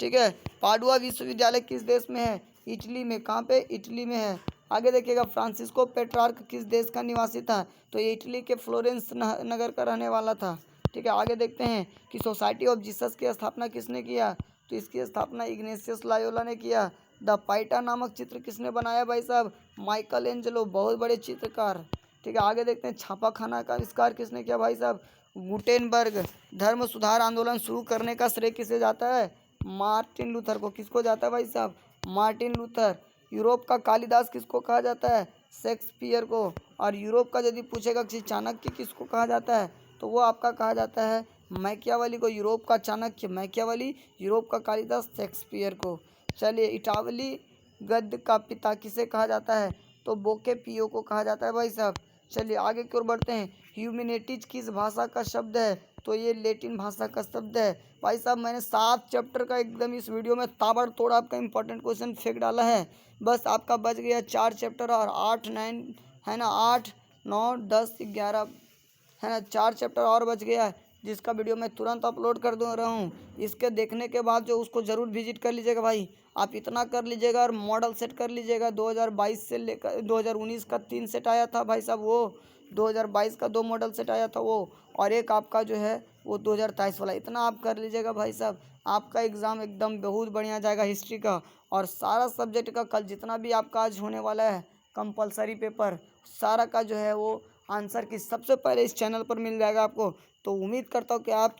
ठीक है, पाडुआ विश्वविद्यालय किस देश में है, इटली में। कहाँ पे, इटली में है। आगे देखिएगा, फ्रांसिस्को पेट्रार्क किस देश का निवासी था, तो ये इटली के फ्लोरेंस नगर का रहने वाला था। ठीक है, आगे देखते हैं कि सोसाइटी ऑफ जीसस की स्थापना किसने किया, तो इसकी स्थापना इग्नेशियस लायोला ने किया। द पाइटा नामक चित्र किसने बनाया भाई साहब, माइकल एंजेलो, बहुत बड़े चित्रकार। ठीक है, आगे देखते हैं, छापा खाना का आविष्कार किसने किया भाई साहब, गुटेनबर्ग। धर्म सुधार आंदोलन शुरू करने का श्रेय किसे जाता है, मार्टिन लूथर को। किसको जाता है भाई साहब, मार्टिन लूथर। यूरोप का कालिदास किसको कहा जाता है, शेक्सपियर को। और यूरोप का यदि पूछेगा कि चाणक्य किसको कहा जाता है, तो वो आपका कहा जाता है मैकियावली को। यूरोप का चाणक्य मैकियावली, यूरोप का कालिदास शेक्सपियर को। चलिए, इटावली गद्य का पिता किसे कहा जाता है, तो बोके पियो को कहा जाता है भाई साहब। चलिए आगे की ओर बढ़ते हैं, ह्यूमैनिटीज किस भाषा का शब्द है, तो ये लेटिन भाषा का शब्द है भाई साहब। मैंने 7 चैप्टर का एकदम इस वीडियो में ताबड़तोड़ आपका इंपॉर्टेंट क्वेश्चन फेंक डाला है। बस आपका बच गया 4 चैप्टर और 8 9, है ना, 8 9 10 11, है ना, 4 चैप्टर और बच गया है, जिसका वीडियो मैं तुरंत अपलोड कर दे रहा हूँ। इसके देखने के बाद जो उसको ज़रूर विजिट कर लीजिएगा भाई। आप इतना कर लीजिएगा और मॉडल सेट कर लीजिएगा। 2022 से लेकर 2019 का 3 सेट आया था भाई साहब, वो 2022 का 2 मॉडल सेट आया था वो, और एक आपका जो है वो 2023 वाला। इतना आप कर लीजिएगा भाई साहब, आपका एग्ज़ाम एकदम बहुत बढ़िया जाएगा हिस्ट्री का। और सारा सब्जेक्ट का कल जितना भी आपका आज होने वाला है कंपलसरी पेपर, सारा का जो है वो आंसर की सबसे पहले इस चैनल पर मिल जाएगा आपको। तो उम्मीद करता हूँ कि आप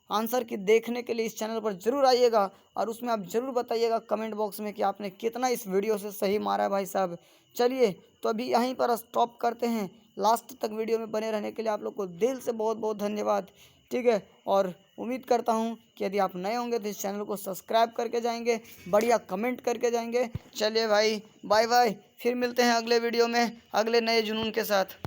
आंसर की देखने के लिए इस चैनल पर ज़रूर आइएगा, और उसमें आप ज़रूर बताइएगा कमेंट बॉक्स में कि आपने कितना इस वीडियो से सही मारा है भाई साहब। चलिए तो अभी यहीं पर स्टॉप करते हैं। लास्ट तक वीडियो में बने रहने के लिए आप लोग को दिल से बहुत बहुत धन्यवाद। ठीक है, और उम्मीद करता हूँ कि यदि आप नए होंगे तो इस चैनल को सब्सक्राइब करके जाएंगे, बढ़िया कमेंट करके जाएंगे। चलिए भाई, बाय बाय, फिर मिलते हैं अगले वीडियो में अगले नए जुनून के साथ।